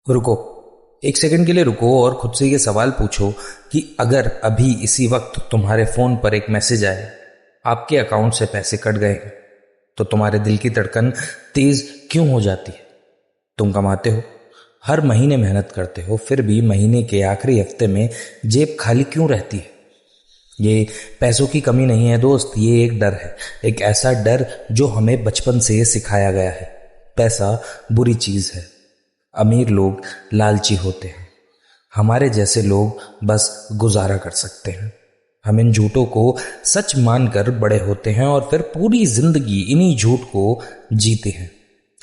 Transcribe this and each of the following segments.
रुको, एक सेकंड के लिए रुको और खुद से ये सवाल पूछो कि अगर अभी इसी वक्त तुम्हारे फोन पर एक मैसेज आए, आपके अकाउंट से पैसे कट गए, तो तुम्हारे दिल की धड़कन तेज क्यों हो जाती है? तुम कमाते हो, हर महीने मेहनत करते हो, फिर भी महीने के आखिरी हफ्ते में जेब खाली क्यों रहती है? ये पैसों की कमी नहीं है दोस्त, ये एक डर है, एक ऐसा डर जो हमें बचपन से सिखाया गया है। पैसा बुरी चीज है, अमीर लोग लालची होते हैं, हमारे जैसे लोग बस गुजारा कर सकते हैं। हम इन झूठों को सच मानकर बड़े होते हैं और फिर पूरी जिंदगी इन्हीं झूठ को जीते हैं।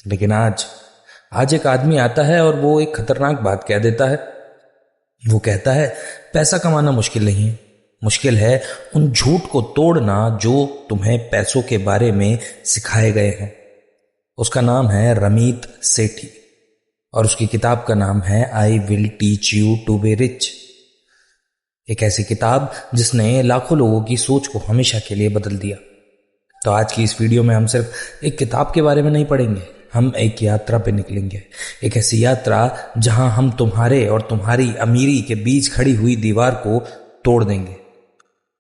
लेकिन आज एक आदमी आता है और वो एक खतरनाक बात कह देता है। वो कहता है पैसा कमाना मुश्किल नहीं है, मुश्किल है उन झूठ को तोड़ना जो तुम्हें पैसों के बारे में सिखाए गए हैं। उसका नाम है रमीत सेठी और उसकी किताब का नाम है I will teach you to be rich. एक ऐसी किताब जिसने लाखों लोगों की सोच को हमेशा के लिए बदल दिया। तो आज की इस वीडियो में हम सिर्फ एक किताब के बारे में नहीं पढ़ेंगे, हम एक यात्रा पे निकलेंगे। एक ऐसी यात्रा जहां हम तुम्हारे और तुम्हारी अमीरी के बीच खड़ी हुई दीवार को तोड़ देंगे।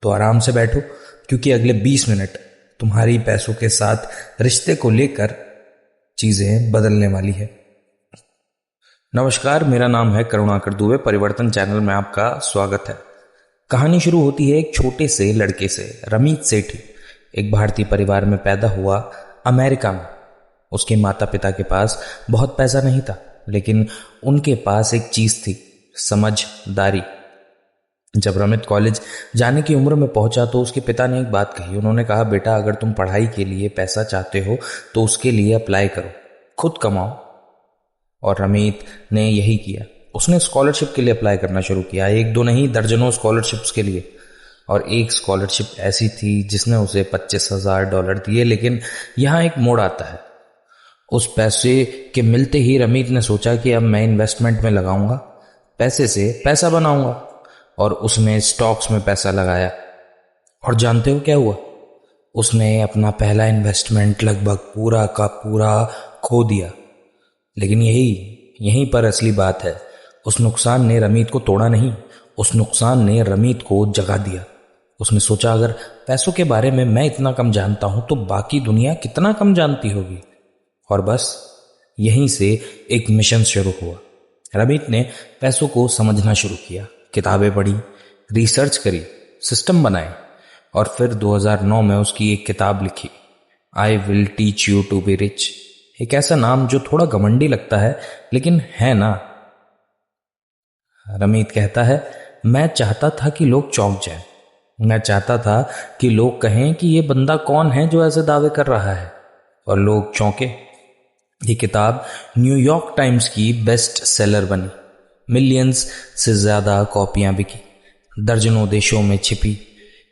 तो आराम से बैठो, क्योंकि अगले 20 मिनट तुम्हारी पैसों के साथ रिश्ते को लेकर चीजें बदलने वाली है। नमस्कार, मेरा नाम है करुणाकर दुबे, परिवर्तन चैनल में आपका स्वागत है। कहानी शुरू होती है एक छोटे से लड़के से, रमीत सेठी। एक भारतीय परिवार में पैदा हुआ, अमेरिका में। उसके माता पिता के पास बहुत पैसा नहीं था, लेकिन उनके पास एक चीज थी, समझदारी। जब रमित कॉलेज जाने की उम्र में पहुंचा तो उसके पिता ने एक बात कही। उन्होंने कहा, बेटा अगर तुम पढ़ाई के लिए पैसा चाहते हो तो उसके लिए अप्लाई करो, खुद कमाओ। और रमीत ने यही किया। उसने स्कॉलरशिप के लिए अप्लाई करना शुरू किया, एक दो नहीं दर्जनों स्कॉलरशिप्स के लिए। और एक स्कॉलरशिप ऐसी थी जिसने उसे $25,000 दिए। लेकिन यहां एक मोड़ आता है। उस पैसे के मिलते ही रमीत ने सोचा कि अब मैं इन्वेस्टमेंट में लगाऊंगा, पैसे से पैसा बनाऊंगा। और उसने स्टॉक्स में पैसा लगाया। और जानते हो क्या हुआ? उसने अपना पहला इन्वेस्टमेंट लगभग पूरा का पूरा खो दिया। लेकिन यहीं पर असली बात है। उस नुकसान ने रमीत को तोड़ा नहीं, उस नुकसान ने रमीत को जगा दिया। उसने सोचा, अगर पैसों के बारे में मैं इतना कम जानता हूं तो बाकी दुनिया कितना कम जानती होगी। और बस यहीं से एक मिशन शुरू हुआ। रमीत ने पैसों को समझना शुरू किया, किताबें पढ़ी, रिसर्च करी, सिस्टम बनाए। और फिर 2009 में उसकी एक किताब लिखी, I will teach you to be rich. एक ऐसा नाम जो थोड़ा घमंडी लगता है, लेकिन है ना। रमीत कहता है, मैं चाहता था कि लोग चौंक जाएं। मैं चाहता था कि लोग कहें कि ये बंदा कौन है जो ऐसे दावे कर रहा है, और लोग चौंके। ये किताब न्यूयॉर्क टाइम्स की बेस्ट सेलर बनी, मिलियंस से ज्यादा कॉपियां बिकी, दर्जनों देशों में छिपी।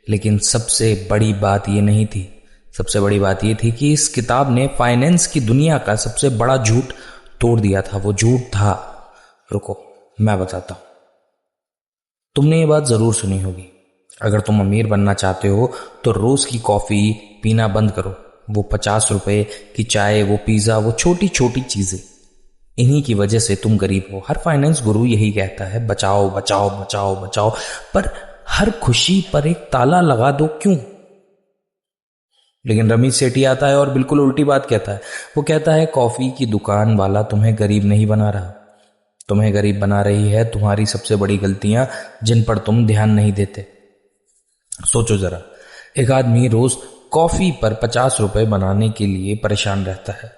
लेकिन सबसे बड़ी बात ये नहीं थी। सबसे बड़ी बात ये थी कि इस किताब ने फाइनेंस की दुनिया का सबसे बड़ा झूठ तोड़ दिया था। वो झूठ था, रुको मैं बताता हूं। तुमने ये बात जरूर सुनी होगी, अगर तुम अमीर बनना चाहते हो तो रोज की कॉफी पीना बंद करो। वो $50 की चाय, वो पिज्जा, वो छोटी छोटी चीजें, इन्हीं की वजह से तुम गरीब हो। हर फाइनेंस गुरु यही कहता है, बचाओ बचाओ बचाओ बचाओ। पर हर खुशी पर एक ताला लगा दो, क्यों? लेकिन रमीत सेठी आता है और बिल्कुल उल्टी बात कहता है। वो कहता है, कॉफी की दुकान वाला तुम्हें गरीब नहीं बना रहा, तुम्हें गरीब बना रही है तुम्हारी सबसे बड़ी गलतियां जिन पर तुम ध्यान नहीं देते। सोचो जरा, एक आदमी रोज कॉफी पर $50 बनाने के लिए परेशान रहता है,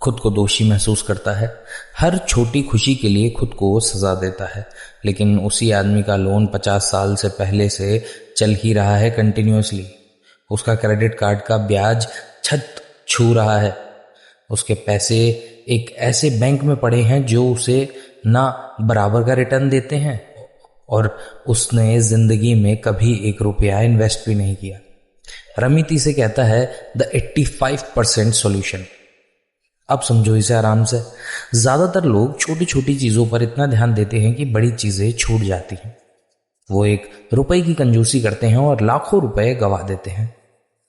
खुद को दोषी महसूस करता है, हर छोटी खुशी के लिए खुद को सजा देता है। लेकिन उसी आदमी का लोन 50 साल से पहले से चल ही रहा है कंटिन्यूअसली। उसका क्रेडिट कार्ड का ब्याज छत छू रहा है। उसके पैसे एक ऐसे बैंक में पड़े हैं जो उसे ना बराबर का रिटर्न देते हैं, और उसने जिंदगी में कभी $1 इन्वेस्ट भी नहीं किया। रमीत इसे कहता है द 85% सॉल्यूशन। अब समझो इसे आराम से। ज्यादातर लोग छोटी छोटी चीजों पर इतना ध्यान देते हैं कि बड़ी चीजें छूट जाती हैं। वो $1 की कंजूसी करते हैं और लाखों रुपए गवा देते हैं।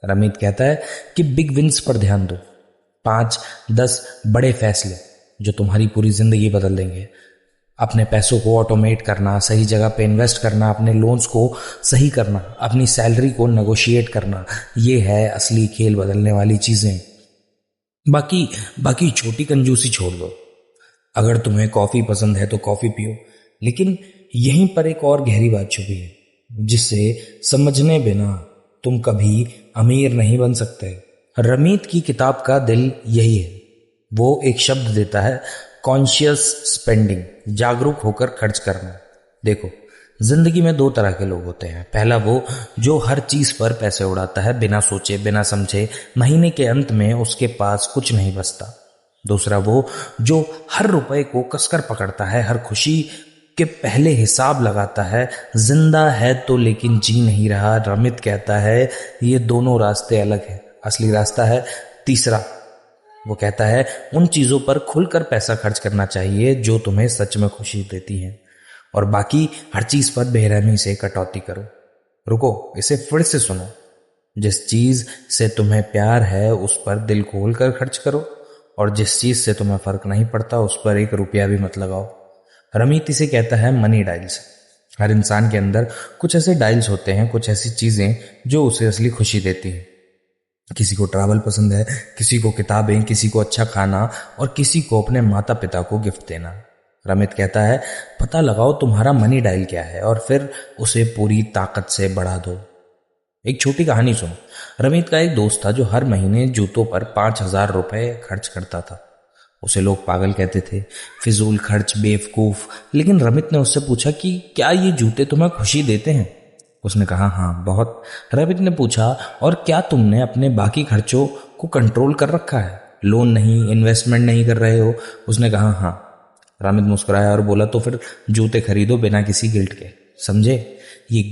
रमीत कहता है कि बिग विंस पर ध्यान दो, 5-10 बड़े फैसले, जो तुम्हारी पूरी ज़िंदगी बदल देंगे। अपने पैसों को ऑटोमेट करना, सही जगह पे इन्वेस्ट करना, अपने लोन्स को सही करना, अपनी सैलरी को नेगोशिएट करना, ये है असली खेल बदलने वाली चीज़ें। बाकी बाकी छोटी कंजूसी छोड़ दो। अगर तुम्हें कॉफ़ी पसंद है तो कॉफ़ी पियो, लेकिन यहीं पर एक और गहरी बात छुपी है जिससे समझने बिना तुम कभी अमीर नहीं बन सकते। रमीत की किताब का दिल यही है। वो एक शब्द देता है, कॉन्शियस स्पेंडिंग, जागरूक होकर खर्च करना। देखो, जिंदगी में दो तरह के लोग होते हैं। पहला वो जो हर चीज पर पैसे उड़ाता है, बिना सोचे बिना समझे, महीने के अंत में उसके पास कुछ नहीं बचता। दूसरा वो जो हर रुपए को कसकर पकड़ता है, हर खुशी के पहले हिसाब लगाता है। जिंदा है तो लेकिन जी नहीं रहा। रमित कहता है ये दोनों रास्ते अलग हैं। असली रास्ता है तीसरा। वो कहता है उन चीजों पर खुलकर पैसा खर्च करना चाहिए जो तुम्हें सच में खुशी देती हैं, और बाकी हर चीज पर बेरहमी से कटौती करो। रुको, इसे फिर से सुनो। जिस चीज से तुम्हें प्यार है उस पर दिल खोल कर खर्च करो, और जिस चीज से तुम्हें फर्क नहीं पड़ता उस पर एक रुपया भी मत लगाओ। रमीत इसे कहता है मनी डायल्स। हर इंसान के अंदर कुछ ऐसे डायल्स होते हैं, कुछ ऐसी चीजें जो उसे असली खुशी देती हैं। किसी को ट्रैवल पसंद है, किसी को किताबें, किसी को अच्छा खाना, और किसी को अपने माता पिता को गिफ्ट देना। रमित कहता है पता लगाओ तुम्हारा मनी डायल क्या है और फिर उसे पूरी ताकत से बढ़ा दो। एक छोटी कहानी सुनो। रमित का एक दोस्त था जो हर महीने जूतों पर 5,000 रुपए खर्च करता था। उसे लोग पागल कहते थे, फिजूल खर्च, बेवकूफ। लेकिन रमित ने उससे पूछा कि क्या ये जूते तुम्हें खुशी देते हैं? उसने कहा हाँ बहुत। रमित ने पूछा और क्या तुमने अपने बाकी खर्चों को कंट्रोल कर रखा है? लोन नहीं, इन्वेस्टमेंट नहीं कर रहे हो? उसने कहा हाँ। रमित मुस्कुराया और बोला तो फिर जूते खरीदो बिना किसी गिल्ट के। समझे? ये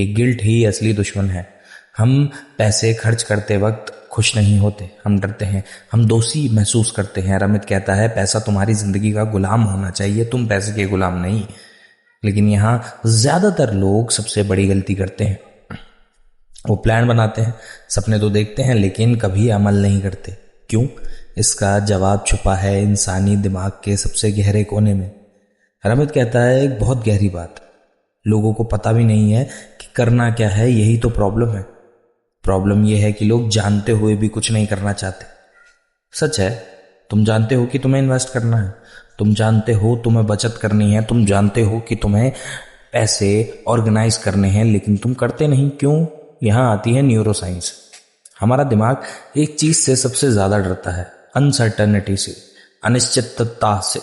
गिल्ट ही असली दुश्मन है। हम पैसे खर्च करते वक्त खुश नहीं होते, हम डरते हैं, हम दोषी महसूस करते हैं। रमित कहता है पैसा तुम्हारी जिंदगी का गुलाम होना चाहिए, तुम पैसे के गुलाम नहीं। लेकिन यहाँ ज्यादातर लोग सबसे बड़ी गलती करते हैं। वो प्लान बनाते हैं, सपने तो देखते हैं, लेकिन कभी अमल नहीं करते। क्यों? इसका जवाब छुपा है इंसानी दिमाग के सबसे गहरे कोने में। रमित कहता है एक बहुत गहरी बात, लोगों को पता भी नहीं है कि करना क्या है। यही तो प्रॉब्लम है। प्रॉब्लम यह है कि लोग जानते हुए भी कुछ नहीं करना चाहते। सच है, तुम जानते हो कि तुम्हें इन्वेस्ट करना है, तुम जानते हो तुम्हें बचत करनी है, तुम जानते हो कि तुम्हें पैसे ऑर्गेनाइज करने हैं, लेकिन तुम करते नहीं। क्यों? यहां आती है न्यूरो साइंस। हमारा दिमाग एक चीज से सबसे ज्यादा डरता है, अनसर्टनिटी से, अनिश्चितता से।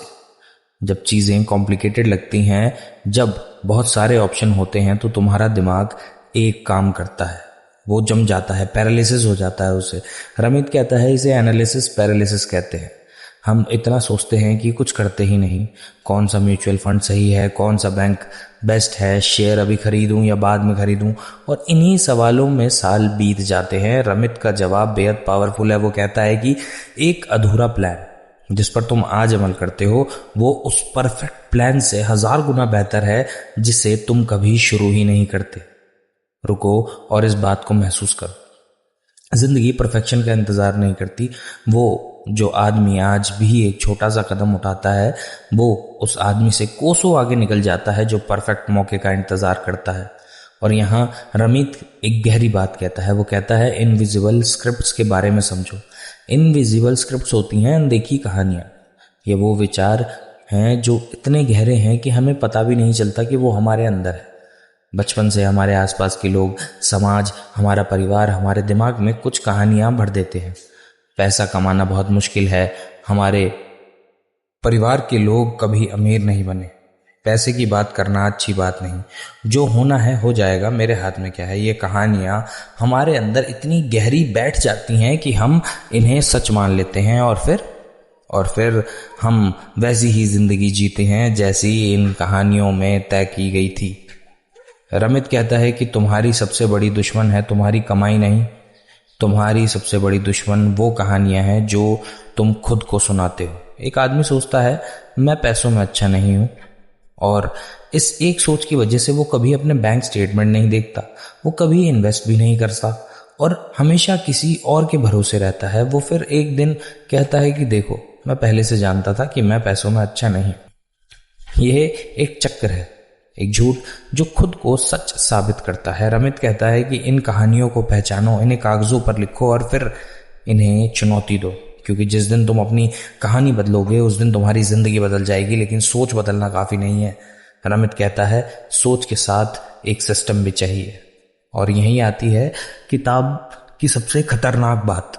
जब चीजें कॉम्प्लिकेटेड लगती हैं, जब बहुत सारे ऑप्शन होते हैं, तो तुम्हारा दिमाग एक काम करता है, वो जम जाता है, पैरालिसिस हो जाता है उसे। रमित कहता है इसे एनालिसिस पैरालिसिस कहते हैं। हम इतना सोचते हैं कि कुछ करते ही नहीं। कौन सा म्यूचुअल फंड सही है, कौन सा बैंक बेस्ट है, शेयर अभी खरीदूं या बाद में खरीदूं, और इन्हीं सवालों में साल बीत जाते हैं। रमित का जवाब बेहद पावरफुल है। वो कहता है कि एक अधूरा प्लान जिस पर तुम आज अमल करते हो, वो उस परफेक्ट प्लान से 1000 गुना बेहतर है जिसे तुम कभी शुरू ही नहीं करते। रुको और इस बात को महसूस करो। जिंदगी परफेक्शन का इंतजार नहीं करती। वो जो आदमी आज भी एक छोटा सा कदम उठाता है, वो उस आदमी से कोसों आगे निकल जाता है जो परफेक्ट मौके का इंतजार करता है। और यहाँ रमित एक गहरी बात कहता है। वो कहता है इनविजिबल स्क्रिप्ट्स के बारे में समझो। इनविजिबल स्क्रिप्ट्स होती हैं अनदेखी कहानियां। ये वो विचार हैं जो इतने गहरे हैं कि हमें पता भी नहीं चलता कि वो हमारे अंदर है। बचपन से हमारे आसपास के लोग, समाज, हमारा परिवार हमारे दिमाग में कुछ कहानियां भर देते हैं। पैसा कमाना बहुत मुश्किल है, हमारे परिवार के लोग कभी अमीर नहीं बने, पैसे की बात करना अच्छी बात नहीं, जो होना है हो जाएगा, मेरे हाथ में क्या है। ये कहानियां हमारे अंदर इतनी गहरी बैठ जाती हैं कि हम इन्हें सच मान लेते हैं, और फिर हम वैसी ही जिंदगी जीते हैं जैसी इन कहानियों में तय की गई थी। रमित कहता है कि तुम्हारी सबसे बड़ी दुश्मन है तुम्हारी कमाई नहीं, तुम्हारी सबसे बड़ी दुश्मन वो कहानियां हैं जो तुम खुद को सुनाते हो। एक आदमी सोचता है मैं पैसों में अच्छा नहीं हूं, और इस एक सोच की वजह से वो कभी अपने बैंक स्टेटमेंट नहीं देखता, वो कभी इन्वेस्ट भी नहीं करता, और हमेशा किसी और के भरोसे रहता है। वो फिर एक दिन कहता है कि देखो मैं पहले से जानता था कि मैं पैसों में अच्छा नहीं। यह एक चक्र है, एक झूठ जो खुद को सच साबित करता है। रमित कहता है कि इन कहानियों को पहचानो, इन्हें कागजों पर लिखो और फिर इन्हें चुनौती दो, क्योंकि जिस दिन तुम अपनी कहानी बदलोगे उस दिन तुम्हारी जिंदगी बदल जाएगी। लेकिन सोच बदलना काफी नहीं है। रमित कहता है सोच के साथ एक सिस्टम भी चाहिए। और यही आती है किताब की सबसे खतरनाक बात।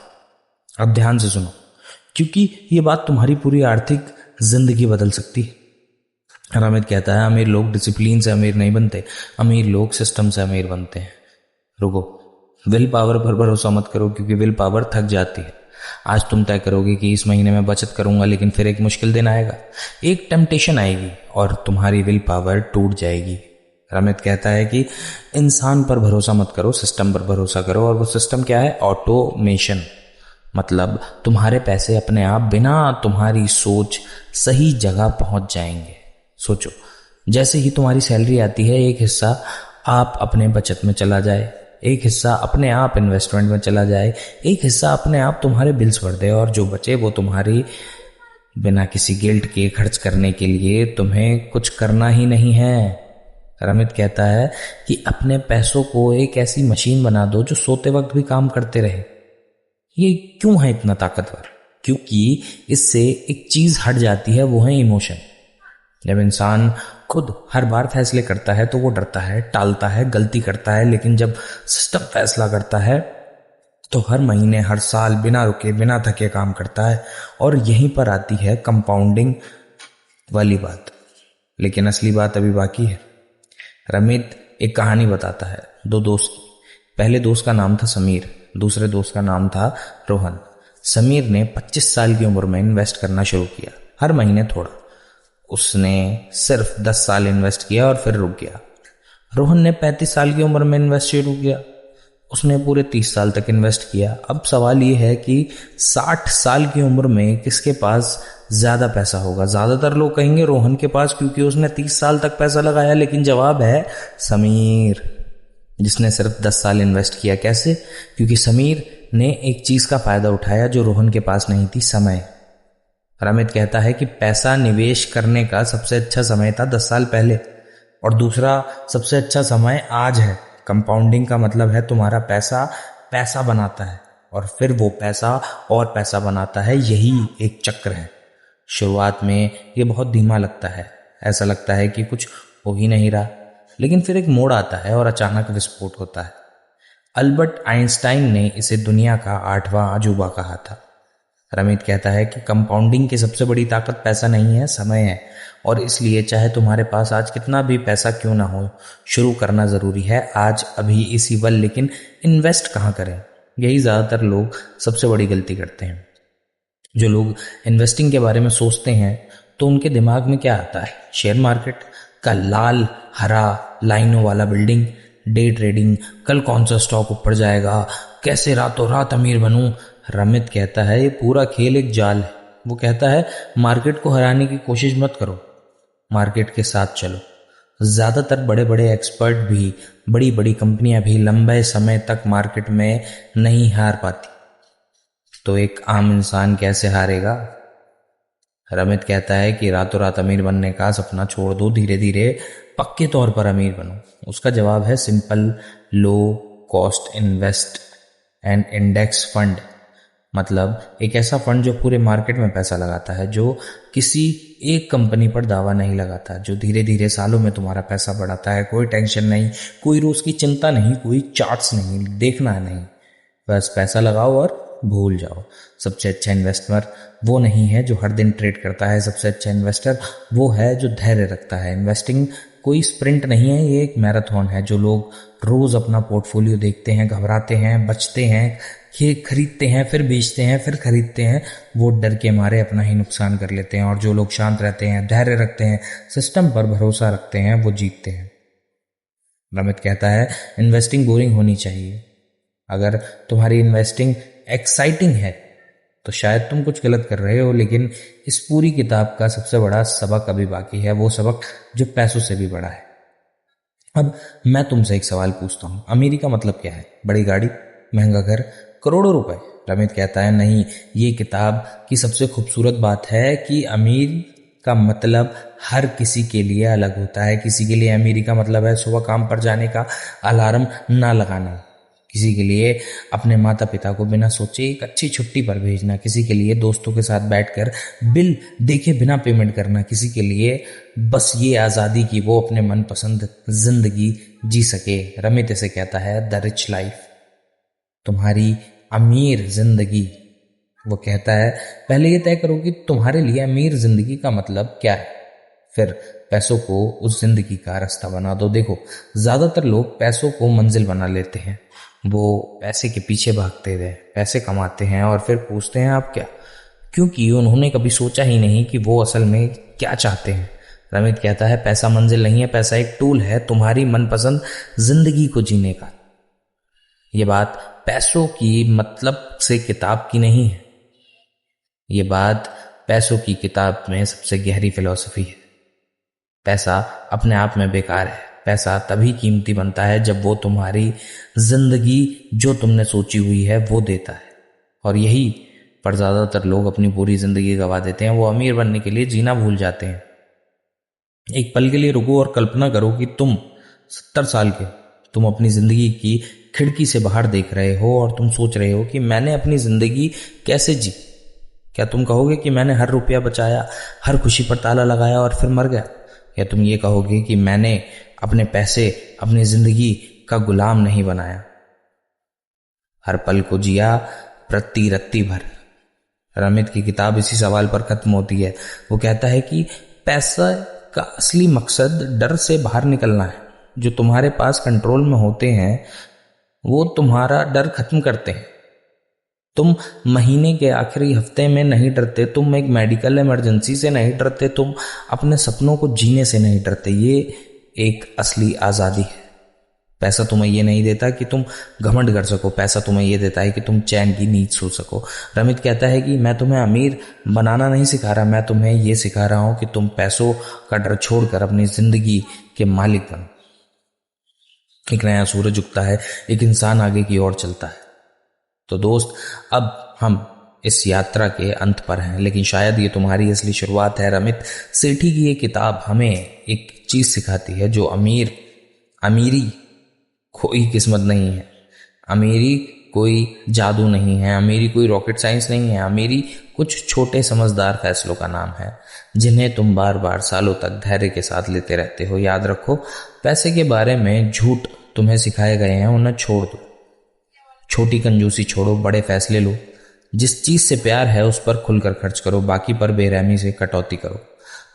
अब ध्यान से सुनो, क्योंकि ये बात तुम्हारी पूरी आर्थिक जिंदगी बदल सकती है। रमित कहता है अमीर लोग डिसिप्लिन से अमीर नहीं बनते, अमीर लोग सिस्टम से अमीर बनते हैं। रुको, विल पावर पर भरोसा मत करो, क्योंकि विल पावर थक जाती है। आज तुम तय करोगे कि इस महीने में बचत करूंगा, लेकिन फिर एक मुश्किल दिन आएगा, एक टेम्पटेशन आएगी और तुम्हारी विल पावर टूट जाएगी। रमित कहता है कि इंसान पर भरोसा मत करो, सिस्टम पर भरोसा करो। और वो सिस्टम क्या है? ऑटोमेशन। मतलब तुम्हारे पैसे अपने आप बिना तुम्हारी सोच सही जगह पहुंच जाएंगे। सोचो, जैसे ही तुम्हारी सैलरी आती है, एक हिस्सा आप अपने बचत में चला जाए, एक हिस्सा अपने आप इन्वेस्टमेंट में चला जाए, एक हिस्सा अपने आप तुम्हारे बिल्स भर दे, और जो बचे वो तुम्हारी बिना किसी गिल्ट के खर्च करने के लिए तुम्हें कुछ करना ही नहीं है। रमित कहता है कि अपने पैसों को एक ऐसी मशीन बना दो जो सोते वक्त भी काम करते रहे। ये क्यों है इतना ताकतवर? क्योंकि इससे एक चीज हट जाती है, वो है इमोशन। जब इंसान खुद हर बार फैसले करता है तो वो डरता है, टालता है, गलती करता है। लेकिन जब सिस्टम फैसला करता है तो हर महीने, हर साल बिना रुके, बिना थके काम करता है। और यहीं पर आती है कंपाउंडिंग वाली बात। लेकिन असली बात अभी बाकी है। रमित एक कहानी बताता है दो दोस्त की। पहले दोस्त का नाम था समीर, दूसरे दोस्त का नाम था रोहन। समीर ने 25 साल की उम्र में इन्वेस्ट करना शुरू किया, हर महीने थोड़ा। उसने सिर्फ 10 साल इन्वेस्ट किया और फिर रुक गया। रोहन ने 35 साल की उम्र में इन्वेस्ट शुरू किया, उसने पूरे 30 साल तक इन्वेस्ट किया। अब सवाल ये है कि 60 साल की उम्र में किसके पास ज्यादा पैसा होगा? ज्यादातर लोग कहेंगे रोहन के पास, क्योंकि उसने 30 साल तक पैसा लगाया। लेकिन जवाब है समीर, जिसने सिर्फ 10 साल इन्वेस्ट किया। कैसे? क्योंकि समीर ने एक चीज का फायदा उठाया जो रोहन के पास नहीं थी, समय। रमित कहता है कि पैसा निवेश करने का सबसे अच्छा समय था 10 साल पहले, और दूसरा सबसे अच्छा समय आज है। कंपाउंडिंग का मतलब है तुम्हारा पैसा पैसा बनाता है और फिर वो पैसा और पैसा बनाता है। यही एक चक्र है। शुरुआत में ये बहुत धीमा लगता है, ऐसा लगता है कि कुछ हो ही नहीं रहा, लेकिन फिर एक मोड़ आता है और अचानक विस्फोट होता है। अल्बर्ट आइंस्टाइन ने इसे दुनिया का 8वां अजूबा कहा था। रमित कहता है कि कंपाउंडिंग की सबसे बड़ी ताकत पैसा नहीं है, समय है। और इसलिए चाहे तुम्हारे पास आज कितना भी पैसा क्यों ना हो, शुरू करना जरूरी है आज, अभी, इसी पल। लेकिन इन्वेस्ट कहाँ करें? यही ज्यादातर लोग सबसे बड़ी गलती करते हैं। जो लोग इन्वेस्टिंग के बारे में सोचते हैं तो उनके दिमाग में क्या आता है? शेयर मार्केट का लाल हरा लाइनों वाला बिल्डिंग, डे ट्रेडिंग, कल कौन सा स्टॉक ऊपर जाएगा, कैसे रातों रात अमीर बनूं। रमित कहता है ये पूरा खेल एक जाल है। वो कहता है मार्केट को हराने की कोशिश मत करो, मार्केट के साथ चलो। ज्यादातर बड़े बड़े एक्सपर्ट भी, बड़ी बड़ी कंपनियां भी लंबे समय तक मार्केट में नहीं हार पाती। तो एक आम इंसान कैसे हारेगा? रमित कहता है कि रातों रात अमीर बनने का सपना छोड़ दो, धीरे धीरे पक्के तौर पर अमीर बनो। उसका जवाब है simple, low cost invest and index fund. मतलब एक ऐसा फंड जो पूरे मार्केट में पैसा लगाता है, जो किसी एक कंपनी पर दावा नहीं लगाता, जो धीरे धीरे सालों में तुम्हारा पैसा बढ़ाता है। कोई टेंशन नहीं, कोई रोज की चिंता नहीं, कोई चार्ट्स नहीं, देखना नहीं, बस पैसा लगाओ और भूल जाओ। सबसे अच्छा इन्वेस्टर वो नहीं है जो हर दिन ट्रेड करता है, सबसे अच्छा इन्वेस्टर वो है जो धैर्य रखता है। इन्वेस्टिंग कोई स्प्रिंट नहीं है, ये एक मैराथन है। जो लोग रोज अपना पोर्टफोलियो देखते हैं, घबराते हैं, बचते हैं, ये खरीदते हैं, फिर बेचते हैं, फिर खरीदते हैं, वो डर के मारे अपना ही नुकसान कर लेते हैं। और जो लोग शांत रहते हैं, धैर्य रखते हैं, सिस्टम पर भरोसा रखते हैं, वो जीतते हैं। रमित कहता है इन्वेस्टिंग बोरिंग होनी चाहिए। अगर तुम्हारी इन्वेस्टिंग एक्साइटिंग है तो शायद तुम कुछ गलत कर रहे हो। लेकिन इस पूरी किताब का सबसे बड़ा सबक अभी बाकी है, वो सबक जो पैसों से भी बड़ा है। अब मैं तुमसे एक सवाल पूछता हूं, अमीरी का मतलब क्या है? बड़ी गाड़ी, महंगा घर, करोड़ों रुपए? रमित कहता है नहीं, ये किताब की सबसे खूबसूरत बात है कि अमीर का मतलब हर किसी के लिए अलग होता है। किसी के लिए अमीरी का मतलब है सुबह काम पर जाने का अलार्म ना लगाना, किसी के लिए अपने माता पिता को बिना सोचे एक अच्छी छुट्टी पर भेजना, किसी के लिए दोस्तों के साथ बैठकर बिल देखे बिना पेमेंट करना, किसी के लिए बस ये आज़ादी कि वो अपने मनपसंद जिंदगी जी सके। रमित इसे कहता है द रिच लाइफ, तुम्हारी अमीर जिंदगी। वो कहता है पहले ये तय करो कि तुम्हारे लिए अमीर जिंदगी का मतलब क्या है, फिर पैसों को उस जिंदगी का रास्ता बना दो। देखो, ज्यादातर लोग पैसों को मंजिल बना लेते हैं, वो पैसे के पीछे भागते हुए पैसे कमाते हैं और फिर पूछते हैं आप क्या, क्योंकि उन्होंने कभी सोचा ही नहीं कि वो असल में क्या चाहते हैं। रमित कहता है पैसा मंजिल नहीं है, पैसा एक टूल है तुम्हारी मनपसंद जिंदगी को जीने का। ये बात पैसों की मतलब से किताब की नहीं है, ये बात पैसों की किताब में सबसे गहरी फिलॉसफी है। पैसा अपने आप में बेकार है, पैसा तभी कीमती बनता है जब वो तुम्हारी जिंदगी जो तुमने सोची हुई है वो देता है। और यही पर ज्यादातर लोग अपनी पूरी जिंदगी गवा देते हैं, वो अमीर बनने के लिए जीना भूल जाते हैं। एक पल के लिए रुको और कल्पना करो कि तुम 70 साल के, तुम अपनी जिंदगी की खिड़की से बाहर देख रहे हो और तुम सोच रहे हो कि मैंने अपनी जिंदगी कैसे जी। क्या तुम कहोगे कि मैंने हर रुपया बचाया, हर खुशी पर ताला लगाया और फिर मर गया? या तुम ये कहोगे कि मैंने अपने पैसे अपनी जिंदगी का गुलाम नहीं बनाया, हर पल को जिया प्रति रत्ती भर? रमित की किताब इसी सवाल पर खत्म होती है। वो कहता है कि पैसा का असली मकसद डर से बाहर निकलना है। जो तुम्हारे पास कंट्रोल में होते हैं वो तुम्हारा डर खत्म करते हैं। तुम महीने के आखिरी हफ्ते में नहीं डरते, तुम एक मेडिकल इमरजेंसी से नहीं डरते, तुम अपने सपनों को जीने से नहीं डरते। ये एक असली आज़ादी है। पैसा तुम्हें ये नहीं देता कि तुम घमंड कर सको, पैसा तुम्हें ये देता है कि तुम चैन की नींद सो सको। रमित कहता है कि मैं तुम्हें अमीर बनाना नहीं सिखा रहा, मैं तुम्हें ये सिखा रहा हूं कि तुम पैसों का डर छोड़कर अपनी जिंदगी के मालिक बनो। एक नया सूरज उगता है, एक इंसान आगे की ओर चलता है। तो दोस्त, अब हम इस यात्रा के अंत पर हैं, लेकिन शायद ये तुम्हारी असली शुरुआत है। रमित सेठी की ये किताब हमें एक चीज सिखाती है, जो अमीरी कोई किस्मत नहीं है, अमीरी कोई जादू नहीं है, अमीरी कोई रॉकेट साइंस नहीं है। अमीरी कुछ छोटे समझदार फैसलों का नाम है, जिन्हें तुम बार बार सालों तक धैर्य के साथ लेते रहते हो। याद रखो, पैसे के बारे में झूठ तुम्हें सिखाए गए हैं उन्हें छोड़ दो, छोटी कंजूसी छोड़ो, बड़े फैसले लो। जिस चीज से प्यार है उस पर खुलकर खर्च करो, बाकी पर बेरहमी से कटौती करो।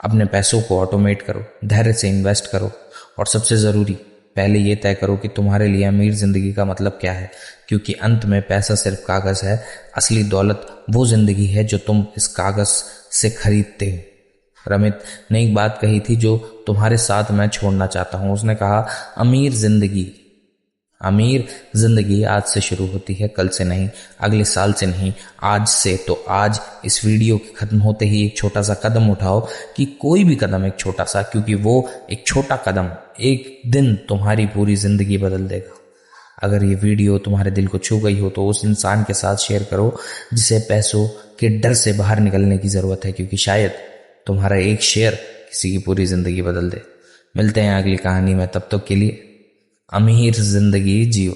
अपने पैसों को ऑटोमेट करो, धैर्य से इन्वेस्ट करो, और सबसे जरूरी, पहले ये तय करो कि तुम्हारे लिए अमीर जिंदगी का मतलब क्या है, क्योंकि अंत में पैसा सिर्फ कागज है, असली दौलत वो जिंदगी है जो तुम इस कागज से खरीदते हो। रमित ने एक बात कही थी जो तुम्हारे साथ मैं छोड़ना चाहता हूं। उसने कहा, अमीर जिंदगी आज से शुरू होती है, कल से नहीं, अगले साल से नहीं, आज से। तो आज इस वीडियो के खत्म होते ही एक छोटा सा कदम उठाओ, कि कोई भी कदम एक छोटा सा, क्योंकि वो एक छोटा कदम एक दिन तुम्हारी पूरी जिंदगी बदल देगा। अगर ये वीडियो तुम्हारे दिल को छू गई हो तो उस इंसान के साथ शेयर करो जिसे पैसों के डर से बाहर निकलने की जरूरत है, क्योंकि शायद तुम्हारा एक शेयर किसी की पूरी जिंदगी बदल दे। मिलते हैं अगली कहानी में, तब तक के लिए अमीर जिंदगी जियो।